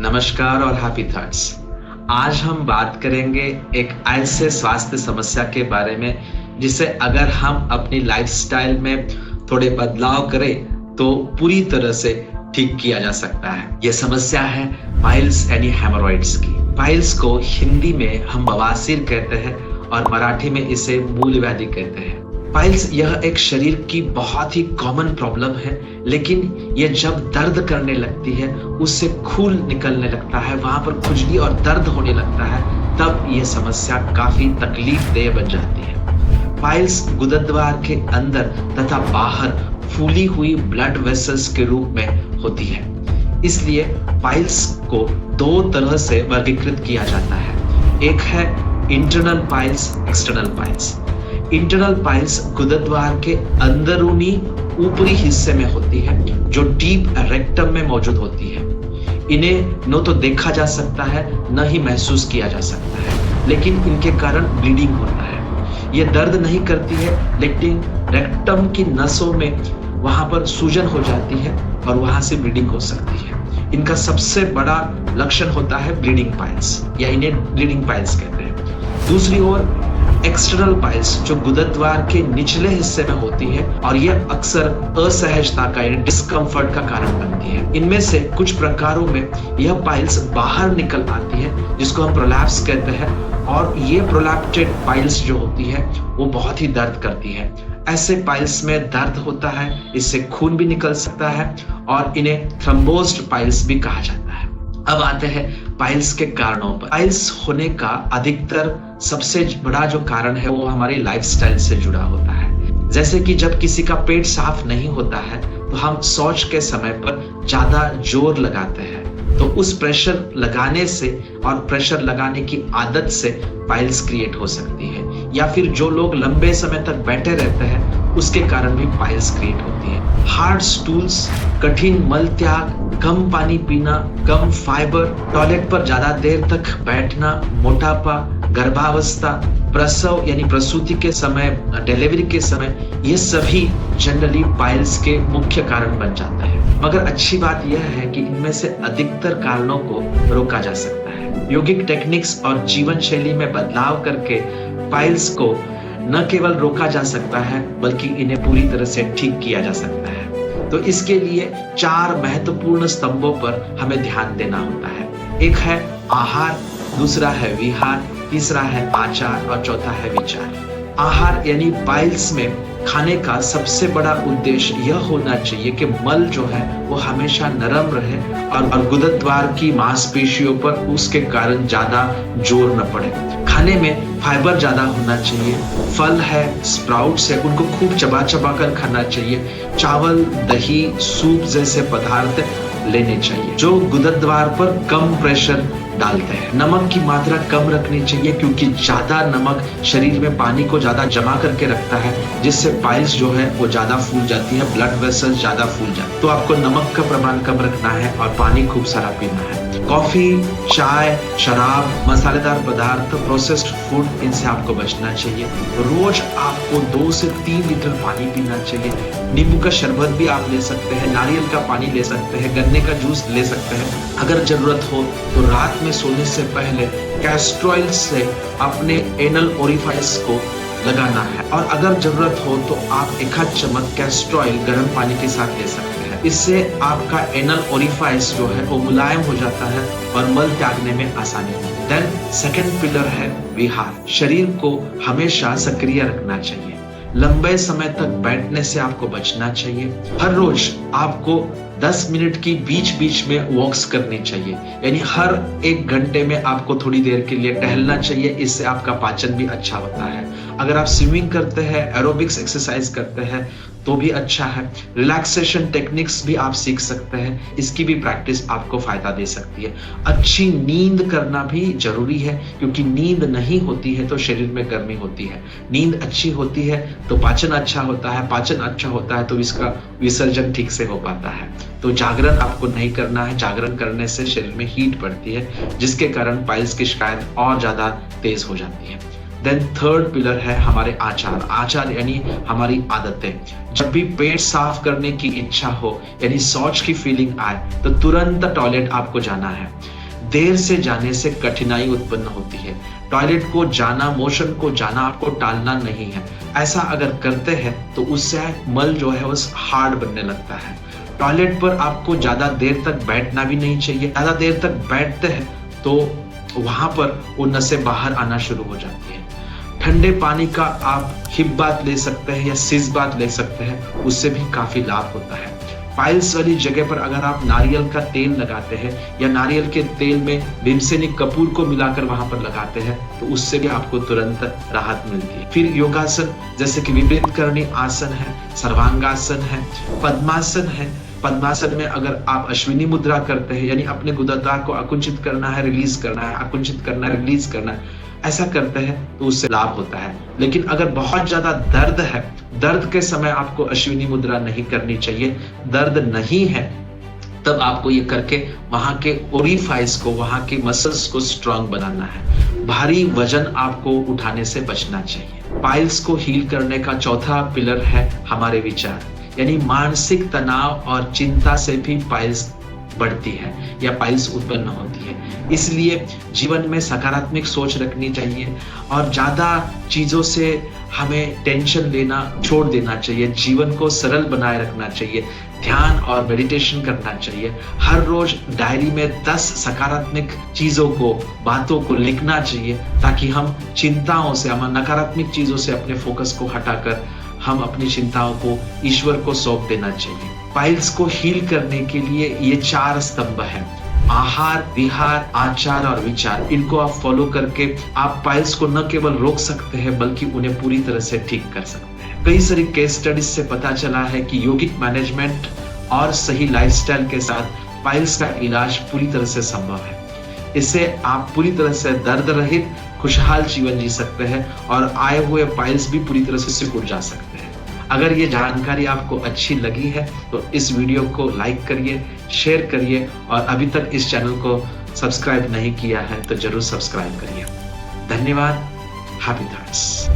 नमस्कार और happy thoughts. आज हम बात करेंगे एक ऐसे स्वास्थ्य समस्या के बारे में जिसे अगर हम अपनी लाइफस्टाइल में थोड़े बदलाव करें तो पूरी तरह से ठीक किया जा सकता है। यह समस्या है पाइल्स यानी हेमोरॉइड्स की। पाइल्स को हिंदी में हम बवासीर कहते हैं और मराठी में इसे मूल व्याधि कहते हैं। पाइल्स यह एक शरीर की बहुत ही कॉमन प्रॉब्लम है, लेकिन यह जब दर्द करने लगती है, उससे खून निकलने लगता है, वहां पर खुजली और दर्द होने लगता है, तब यह समस्या काफी तकलीफदेह बन जाती है। पाइल्स गुदद्वार के अंदर तथा बाहर फूली हुई ब्लड वेसल्स के रूप में होती है। इसलिए पाइल्स को दो तरह से वर्गीकृत किया जाता है। एक है internal piles, external piles. Internal piles गुदद्वार के अंदरूनी ऊपरी हिस्से में होती है, जो डीप रेक्टम में मौजूद होती है। इन्हें न तो देखा जा सकता है, न ही महसूस किया जा सकता है, लेकिन इनके कारण ब्लीडिंग होता है। ये दर्द नहीं करती है, लेकिन रेक्टम की नसों में वहां पर सूजन हो जाती है और वहां से ब्लीडिंग हो सकती है। इनका सबसे बड़ा लक्षण होता है ब्लीडिंग पाइल्स, या इन्हें ब्लीडिंग पाइल्स कहते हैं। दूसरी ओर एक्सटर्नल पाइल्स जो गुदद्वार के निचले हिस्से में होती है और यह अक्सर असहजता का यानी डिस्कम्फर्ट का कारण बनती है। इनमें से कुछ प्रकारों में यह पाइल्स बाहर निकल आती है, जिसको हम प्रोलैप्स कहते हैं, और ये प्रोलैप्टेड पाइल्स जो होती है वो बहुत ही दर्द करती है। ऐसे पाइल्स में दर्द होता है, इससे खून भी निकल सकता है और इन्हें थ्रोम्बोज्ड पाइल्स भी कहा जाता है। अब आते हैं पाइल्स के कारणों पर। पाइल्स होने का अधिकतर सबसे बड़ा जो कारण है वो हमारी लाइफस्टाइल से जुड़ा होता है। जैसे कि जब किसी का पेट साफ नहीं होता है तो हम शौच के समय पर ज्यादा जोर लगाते हैं, तो उस प्रेशर लगाने से और प्रेशर लगाने की आदत से पाइल्स क्रिएट हो सकती है। या फिर जो लोग लंबे समय तक बैठे रहते हैं उसके कारण भी पाइल्स क्रिएट होती है। हार्ड स्टूल्स, कठिन मल त्याग, कम पानी पीना, कम फाइबर, टॉयलेट पर ज्यादा देर तक बैठना, मोटापा, गर्भावस्था, प्रसव यानी प्रसूति के समय, डिलीवरी के समय, ये सभी जनरली पाइल्स के मुख्य कारण बन जाते हैं। मगर अच्छी बात यह है कि इनमें से अधिकतर कारणों को रोका जा सकता है। योगिक टेक्निक्स और जीवन शैली में बदलाव करके पाइल्स को न केवल रोका जा सकता है, बल्कि इन्हें पूरी तरह से ठीक किया जा सकता है। तो इसके लिए 4 महत्वपूर्ण स्तंभों पर हमें ध्यान देना होता है। एक है आहार, दूसरा है विहार, तीसरा है आचार और चौथा है विचार। आहार यानी पाइल्स में खाने का सबसे बड़ा उद्देश्य यह होना चाहिए कि मल जो है वो हमेशा नरम रहे और गुदद्वार की मांसपेशियों पर उसके कारण ज्यादा जोर न पड़े। खाने में फाइबर ज्यादा होना चाहिए। फल है, स्प्राउट्स है, उनको खूब चबा चबा कर खाना चाहिए। चावल, दही, सूप जैसे पदार्थ लेने चाहिए जो गुदद्वार पर कम प्रेशर डालते हैं। नमक की मात्रा कम रखनी चाहिए, क्योंकि ज्यादा नमक शरीर में पानी को ज्यादा जमा करके रखता है, जिससे पाइल्स जो है वो ज्यादा फूल जाती है, ब्लड वेसल्स ज्यादा फूल जाते हैं। तो आपको नमक का प्रमाण कम रखना है और पानी खूब सारा पीना है। कॉफी, चाय, शराब, मसालेदार पदार्थ, प्रोसेस्ड फूड, इनसे आपको बचना चाहिए। रोज आपको 2 से 3 लीटर पानी पीना चाहिए। नींबू का शरबत भी आप ले सकते हैं, नारियल का पानी ले सकते हैं, गन्ने का जूस ले सकते हैं। अगर जरूरत हो तो रात में सोने से पहले कैस्ट्रॉइल से अपने एनल ओरिफाइस को लगाना है, और अगर जरूरत हो तो आप 1 चम्मच कैस्ट्रॉइल गर्म पानी के साथ ले सकते हैं। इससे आपका एनल ओरिफाइस जो है वो मुलायम हो जाता है और मल त्यागने में आसानी होती है। देन सेकंड पिलर है विहार। शरीर को हमेशा सक्रिय रखना चाहिए। लंबे समय तक बैठने से आपको बचना चाहिए। हर रोज आपको 10 मिनट की बीच बीच में वॉक्स करनी चाहिए, यानी हर 1 घंटे में आपको थोड़ी देर के लिए टहलना चाहिए। इससे आपका पाचन भी अच्छा होता है। अगर आप स्विमिंग करते हैं, एरोबिक्स एक्सरसाइज करते हैं तो भी अच्छा है। रिलैक्सेशन टेक्निक्स भी आप सीख सकते हैं, इसकी भी प्रैक्टिस आपको फायदा दे सकती है। अच्छी नींद करना भी जरूरी है, क्योंकि नींद नहीं होती है तो शरीर में गर्मी होती है। नींद अच्छी होती है तो पाचन अच्छा होता है, पाचन अच्छा होता है तो इसका विसर्जन ठीक से हो पाता है। तो जागरण आपको नहीं करना है। जागरण करने से शरीर में हीट बढ़ती है, जिसके कारण पाइल्स की शिकायत और ज्यादा तेज हो जाती है। देन थर्ड पिलर है हमारे आचार। आचार यानी हमारी आदतें। जब भी पेट साफ करने की इच्छा हो, यानी शौच की फीलिंग आए, तो तुरंत टॉयलेट आपको जाना है। देर से जाने से कठिनाई उत्पन्न होती है। टॉयलेट को जाना, मोशन को जाना आपको टालना नहीं है। ऐसा अगर करते हैं तो उससे मल जो है वो हार्ड बनने लगता है। टॉयलेट पर आपको ज्यादा देर तक बैठना भी नहीं चाहिए। ज्यादा देर तक बैठते हैं तो वहां पर वो नसें बाहर आना शुरू हो जाती है। ठंडे पानी का आप हिप बाथ ले सकते हैं या सिज बाथ ले सकते हैं, उससे भी काफी लाभ होता है। पाइल्स वाली जगह पर अगर आप नारियल का तेल लगाते हैं या नारियल के तेल में भीमसेनी कपूर को मिलाकर वहां पर लगाते हैं तो उससे भी आपको तुरंत राहत मिलती है। फिर योगासन जैसे कि विपरीत करणी आसन है, सर्वांगासन है, पद्मासन है। पद्मासन में अगर आप अश्विनी मुद्रा करते हैं, यानी अपने गुदद्वार को आकुंचित करना है, रिलीज करना है, आकुंचित करना है, रिलीज करना है, ऐसा करते हैं तो उससे लाभ होता है। लेकिन अगर बहुत ज्यादा दर्द है, दर्द के समय आपको अश्विनी मुद्रा नहीं करनी चाहिए। दर्द नहीं है तब आपको ये करके वहां के ओरिफाइस को, वहां के मसल्स को स्ट्रांग बनाना है। भारी वजन आपको उठाने से बचना चाहिए। पाइल्स को हील करने का चौथा पिलर है हमारे विचार, यानी मानसिक तनाव और चिंता से भी पाइल्स बढ़ती है या पाइल्स उत्पन्न होती है। इसलिए जीवन में सकारात्मक सोच रखनी चाहिए और ज्यादा चीजों से हमें टेंशन लेना छोड़ देना चाहिए। जीवन को सरल बनाए रखना चाहिए। ध्यान और मेडिटेशन करना चाहिए। हर रोज डायरी में 10 सकारात्मक चीजों को, बातों को लिखना चाहिए ताकि हम चिंताओं से, हम नकारात्मक चीजों से अपने फोकस को हटाकर हम अपनी चिंताओं को ईश्वर को सौंप देना चाहिए। पाइल्स को हील करने के लिए ये 4 स्तंभ हैं: आहार, विहार, आचार और विचार। इनको आप फॉलो करके आप पाइल्स को न केवल रोक सकते हैं बल्कि उन्हें पूरी तरह से ठीक कर सकते हैं। कई सारी केस स्टडीज से पता चला है कि योगिक मैनेजमेंट और सही लाइफस्टाइल के साथ पाइल्स का इलाज पूरी तरह से संभव है। इससे आप पूरी तरह से दर्द रहित खुशहाल जीवन जी सकते हैं और आए हुए पाइल्स भी पूरी तरह से सिकुड़ जा सकते हैं। अगर ये जानकारी आपको अच्छी लगी है तो इस वीडियो को लाइक करिए, शेयर करिए और अभी तक इस चैनल को सब्सक्राइब नहीं किया है तो जरूर सब्सक्राइब करिए। धन्यवाद। Happy thoughts.